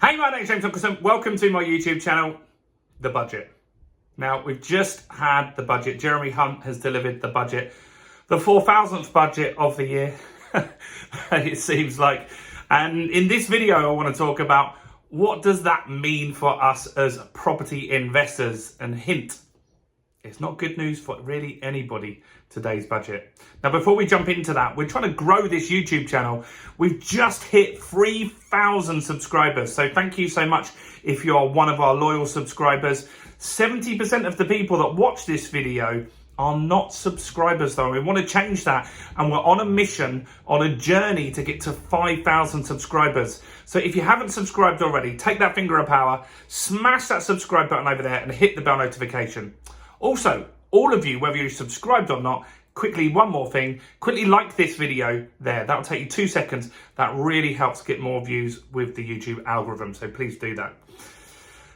Hey, my name's James Nicholson. Welcome to my YouTube channel, The Budget. Now, we've just had the budget. Jeremy Hunt has delivered the budget, the 4,000th budget of the year, it seems like. And in this video, I want to talk about what does that mean for us as property investors. And hint, it's not good news for really anybody, today's budget. Now, before we jump into that, we're trying to grow this YouTube channel. We've just hit 3,000 subscribers. So thank you so much if you're one of our loyal subscribers. 70% of the people that watch this video are not subscribers though. We want to change that. And we're on a mission, on a journey to get to 5,000 subscribers. So if you haven't subscribed already, take that finger of power, smash that subscribe button over there and hit the bell notification. Also, all of you, whether you're subscribed or not, quickly, one more thing, quickly like this video there. That'll take you 2 seconds. That really helps get more views with the YouTube algorithm. So please do that.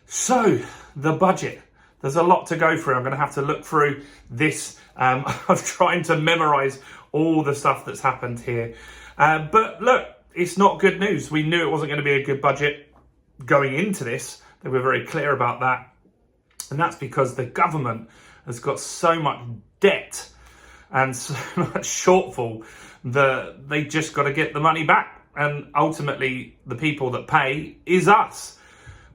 So the budget, there's a lot to go through. I'm going to have to look through this. I'm trying to memorize all the stuff that's happened here. But look, it's not good news. We knew it wasn't going to be a good budget going into this. They were very clear about that. And that's because the government has got so much debt and so much shortfall that they just got to get the money back. And ultimately, the people that pay is us,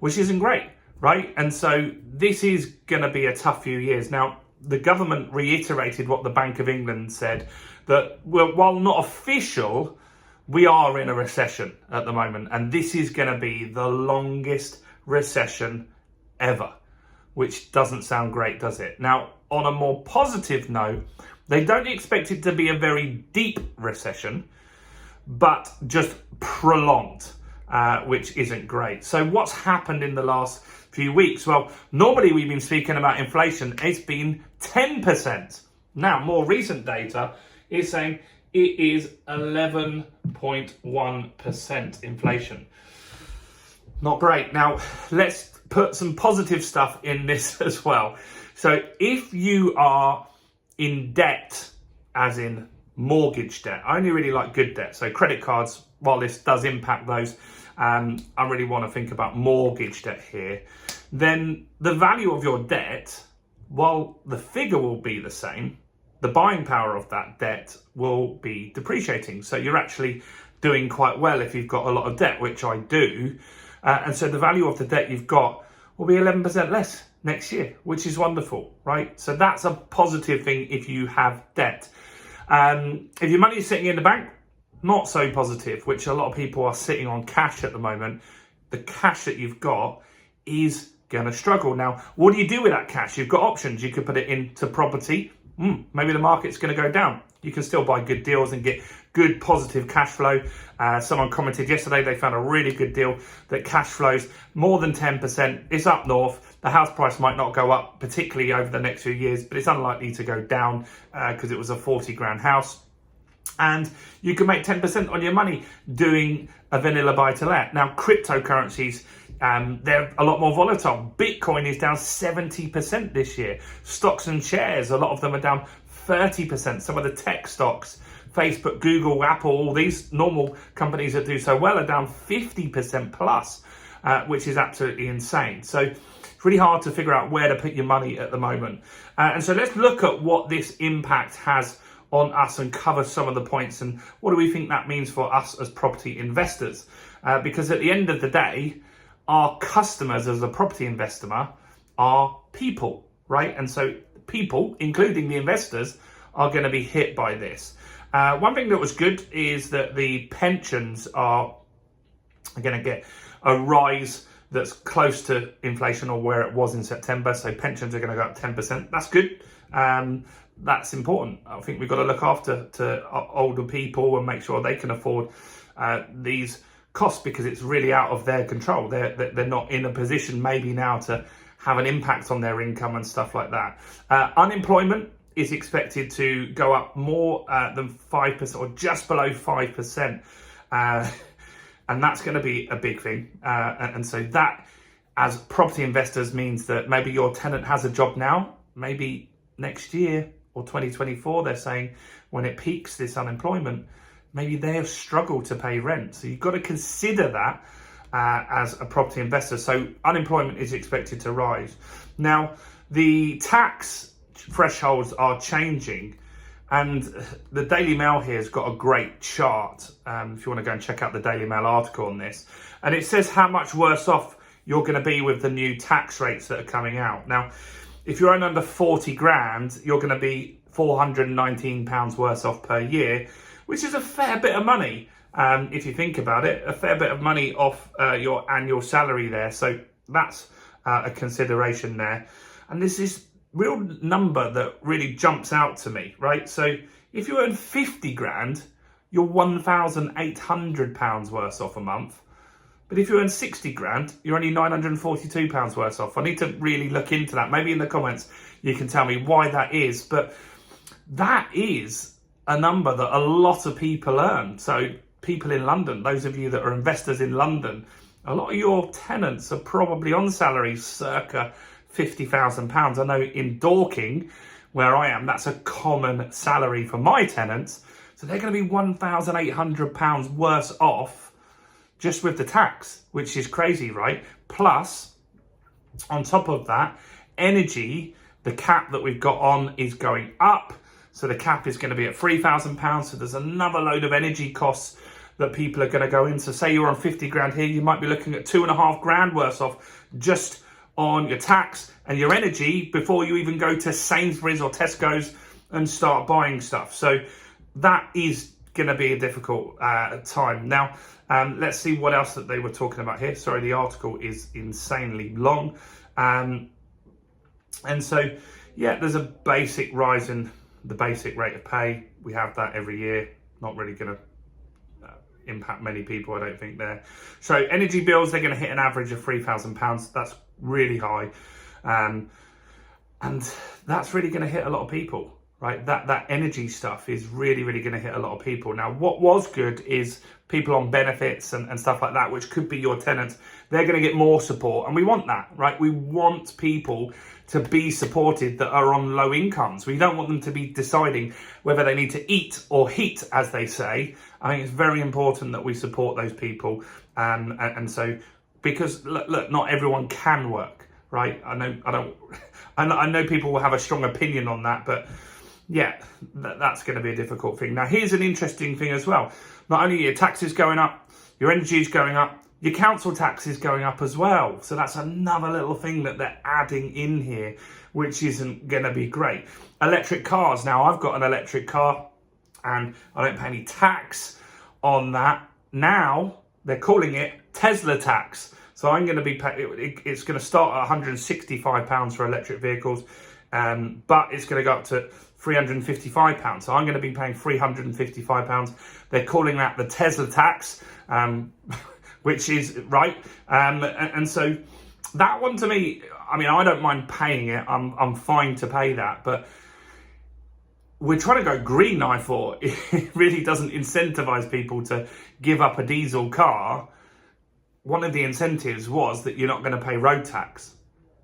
which isn't great, right? And so this is going to be a tough few years. Now, the government reiterated what the Bank of England said, that while not official, we are in a recession at the moment. And this is going to be the longest recession ever, which doesn't sound great, does it? Now, on a more positive note, they don't expect it to be a very deep recession, but just prolonged, which isn't great. So what's happened in the last few weeks? Well, normally we've been speaking about inflation. It's been 10%. Now, more recent data is saying it is 11.1% inflation. Not great. Now, let's put some positive stuff in this as well. So if you are in debt, as in mortgage debt, I only really like good debt. So credit cards, while this does impact those, I really want to think about mortgage debt here. Then the value of your debt, while the figure will be the same, the buying power of that debt will be depreciating. So you're actually doing quite well if you've got a lot of debt, which I do. And so the value of the debt you've got will be 11% less next year, which is wonderful, right? So that's a positive thing if you have debt. If your money is sitting in the bank, not so positive, which a lot of people are sitting on cash at the moment. The cash that you've got is going to struggle. Now, what do you do with that cash? You've got options. You could put it into property. Maybe the market's going to go down. You can still buy good deals and get good positive cash flow. Someone commented yesterday they found a really good deal that cash flows more than 10%. It's up north. The house price might not go up particularly over the next few years, but it's unlikely to go down because it was a 40 grand house. And you can make 10% on your money doing a vanilla buy to let. Now, cryptocurrencies, they're a lot more volatile. Bitcoin is down 70% this year. Stocks and shares, a lot of them are down 30%. Some of the tech stocks, Facebook, Google, Apple, all these normal companies that do so well are down 50% plus, which is absolutely insane. So it's really hard to figure out where to put your money at the moment. And so let's look at what this impact has on us and cover some of the points and what do we think that means for us as property investors. Because at the end of the day, our customers as a property investor are people, right? And so people, including the investors, are going to be hit by this. One thing that was good is that the pensions are going to get a rise that's close to inflation or where it was in September. So pensions are going to go up 10%. That's good. That's important. I think we've got to look after older people and make sure they can afford these costs because it's really out of their control. They're not in a position maybe now to have an impact on their income and stuff like that. Unemployment is expected to go up more than 5% or just below 5%. And that's going to be a big thing. And so that, as property investors, means that maybe your tenant has a job now, maybe next year or 2024, they're saying when it peaks, this unemployment, maybe they have struggled to pay rent. So you've got to consider that as a property investor. So unemployment is expected to rise. Now, the tax thresholds are changing, and the Daily Mail here has got a great chart. If you want to go and check out the Daily Mail article on this, and it says how much worse off you're going to be with the new tax rates that are coming out. Now, if you're earning under 40 grand, you're going to be £419 worse off per year, which is a fair bit of money. If you think about it, a fair bit of money off your annual salary there. So that's a consideration there. And there's this real number that really jumps out to me, right? So if you earn 50 grand, you're £1,800 worse off a month. But if you earn 60 grand, you're only £942 worse off. I need to really look into that. Maybe in the comments you can tell me why that is. But that is a number that a lot of people earn. So people in London, those of you that are investors in London, a lot of your tenants are probably on salaries circa £50,000. I know in Dorking, where I am, that's a common salary for my tenants. So they're going to be £1,800 worse off just with the tax, which is crazy, right? Plus, on top of that, energy, the cap that we've got on is going up. So the cap is going to be at £3,000. So there's another load of energy costs that people are going to go in. So say you're on 50 grand here, you might be looking at 2.5 grand worse off just on your tax and your energy before you even go to Sainsbury's or Tesco's and start buying stuff. So that is going to be a difficult time. Now, let's see what else that they were talking about here. Sorry, the article is insanely long. And so, yeah, there's a basic rise in the basic rate of pay. We have that every year. Not really going to impact many people, I don't think, there. So energy bills, they're going to hit an average of £3,000. That's really high. And that's really going to hit a lot of people. Right, that energy stuff is really, really going to hit a lot of people. Now, what was good is people on benefits and stuff like that, which could be your tenants, they're going to get more support. And we want that, right? We want people to be supported that are on low incomes. We don't want them to be deciding whether they need to eat or heat, as they say. I think it's very important that we support those people. And so, because look, not everyone can work, right? I know people will have a strong opinion on that, but yeah, that's going to be a difficult thing. Now, here's an interesting thing as well. Not only are your taxes going up, your energy is going up, your council tax is going up as well. So that's another little thing that they're adding in here, which isn't going to be great. Electric cars. Now, I've got an electric car and I don't pay any tax on that. Now, they're calling it Tesla tax. So I'm going to be it's going to start at £165 for electric vehicles, but it's going to go up to £355. So I'm going to be paying £355. They're calling that the Tesla tax, which is right. And so that one to me, I mean, I don't mind paying it. I'm fine to pay that, but we're trying to go green, I thought. It really doesn't incentivize people to give up a diesel car. One of the incentives was that you're not going to pay road tax.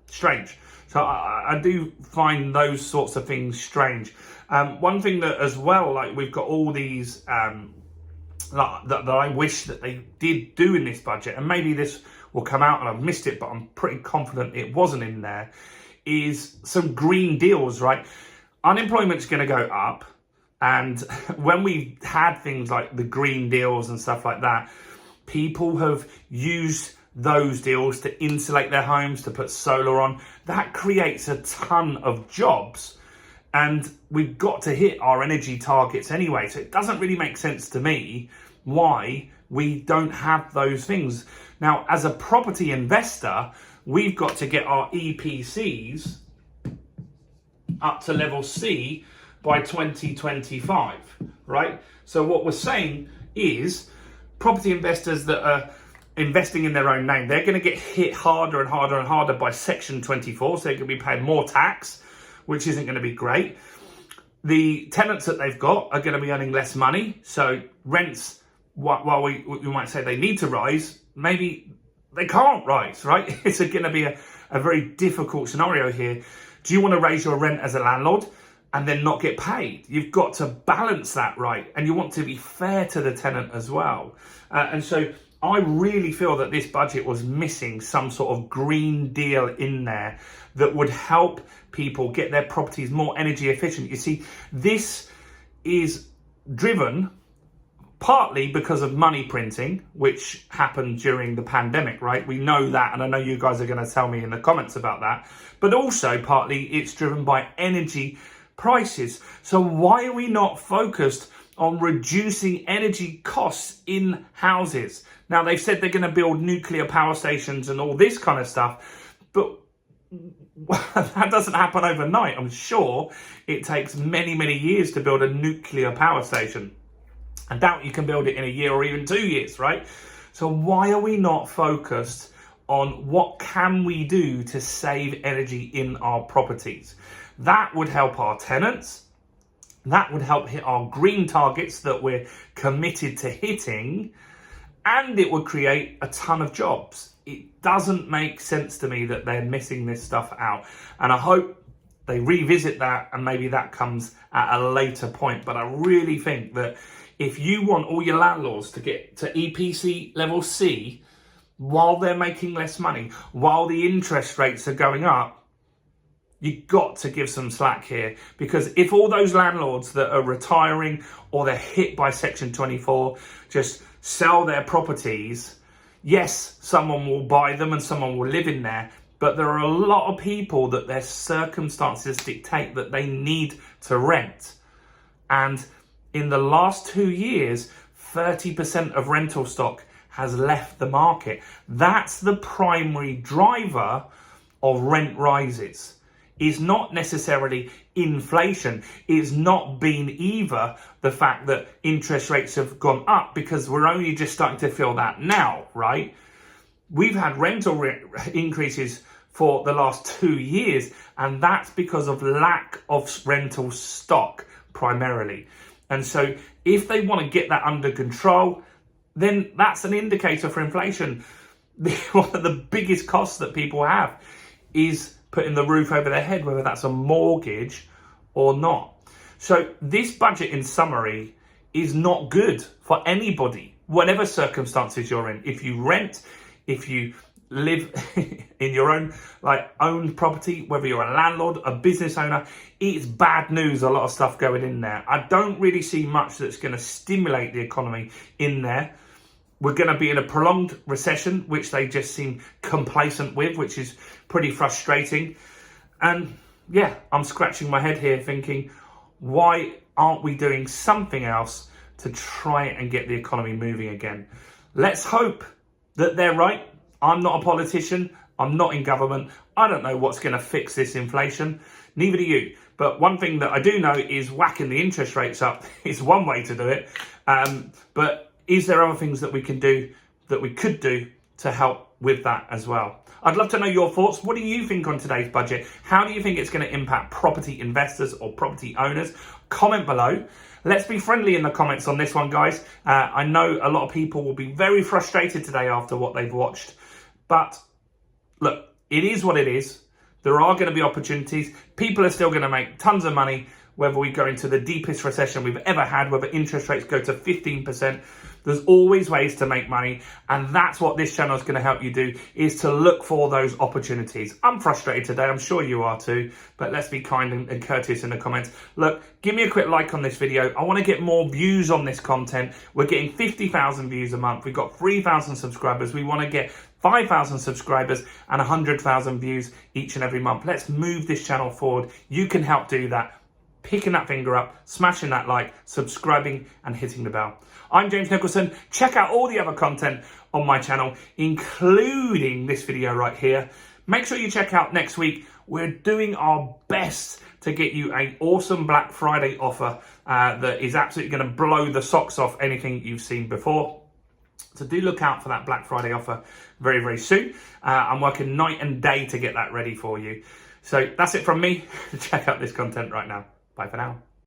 Strange. So I do find those sorts of things strange. One thing that as well, like we've got all these that I wish that they did do in this budget, and maybe this will come out and I've missed it, but I'm pretty confident it wasn't in there, is some green deals, right? Unemployment's going to go up. And when we had things like the green deals and stuff like that, people have used those deals to insulate their homes, to put solar on. That creates a ton of jobs. And we've got to hit our energy targets anyway. So it doesn't really make sense to me why we don't have those things. Now, as a property investor, we've got to get our EPCs up to level C by 2025, right? So what we're saying is property investors that are investing in their own name, they're going to get hit harder and harder and harder by Section 24. So they're going to be paying more tax, which isn't going to be great. The tenants that they've got are going to be earning less money. So rents, while we might say they need to rise, maybe they can't rise, right? It's going to be a very difficult scenario here. Do you want to raise your rent as a landlord and then not get paid? You've got to balance that, right? And you want to be fair to the tenant as well. And so I really feel that this budget was missing some sort of green deal in there that would help people get their properties more energy efficient. You see, this is driven partly because of money printing, which happened during the pandemic, right? We know that, and I know you guys are going to tell me in the comments about that. But also partly it's driven by energy prices. So why are we not focused on reducing energy costs in houses? Now, they've said they're going to build nuclear power stations and all this kind of stuff, but that doesn't happen overnight. I'm sure it takes many, many years to build a nuclear power station. I doubt you can build it in a year or even 2 years, right? So why are we not focused on what can we do to save energy in our properties? That would help our tenants. That would help hit our green targets that we're committed to hitting, and it would create a ton of jobs. It doesn't make sense to me that they're missing this stuff out. And I hope they revisit that and maybe that comes at a later point. But I really think that if you want all your landlords to get to EPC level C while they're making less money, while the interest rates are going up, you've got to give some slack here. Because if all those landlords that are retiring or they're hit by Section 24 just sell their properties, yes, someone will buy them and someone will live in there, but there are a lot of people that their circumstances dictate that they need to rent. And in the last 2 years, 30% of rental stock has left the market. That's the primary driver of rent rises. Is not necessarily inflation. It's not been either the fact that interest rates have gone up, because we're only just starting to feel that now, right? We've had rental increases for the last 2 years, and that's because of lack of rental stock primarily. And so if they want to get that under control, then that's an indicator for inflation. One of the biggest costs that people have is putting the roof over their head, whether that's a mortgage or not. So this budget, in summary, is not good for anybody, whatever circumstances you're in. If you rent, if you live in your own owned property, whether you're a landlord, a business owner, it's bad news, a lot of stuff going in there. I don't really see much that's going to stimulate the economy in there. We're going to be in a prolonged recession, which they just seem complacent with, which is pretty frustrating. And yeah, I'm scratching my head here thinking, why aren't we doing something else to try and get the economy moving again? Let's hope that they're right. I'm not a politician. I'm not in government. I don't know what's going to fix this inflation. Neither do you. But one thing that I do know is whacking the interest rates up is one way to do it. But is there other things that we can do, that we could do to help with that as well? I'd love to know your thoughts. What do you think on today's budget? How do you think it's going to impact property investors or property owners? Comment below. Let's be friendly in the comments on this one, guys. I know a lot of people will be very frustrated today after what they've watched. But look, it is what it is. There are going to be opportunities. People are still going to make tons of money, whether we go into the deepest recession we've ever had, whether interest rates go to 15%. There's always ways to make money. And that's what this channel is going to help you do, is to look for those opportunities. I'm frustrated today. I'm sure you are too. But let's be kind and courteous in the comments. Look, give me a quick like on this video. I want to get more views on this content. We're getting 50,000 views a month. We've got 3,000 subscribers. We want to get 5,000 subscribers and 100,000 views each and every month. Let's move this channel forward. You can help do that. Picking that finger up, smashing that like, subscribing and hitting the bell. I'm James Nicholson. Check out all the other content on my channel, including this video right here. Make sure you check out next week. We're doing our best to get you an awesome Black Friday offer that is absolutely going to blow the socks off anything you've seen before. So do look out for that Black Friday offer very, very soon. I'm working night and day to get that ready for you. So that's it from me. Check out this content right now. Bye for now.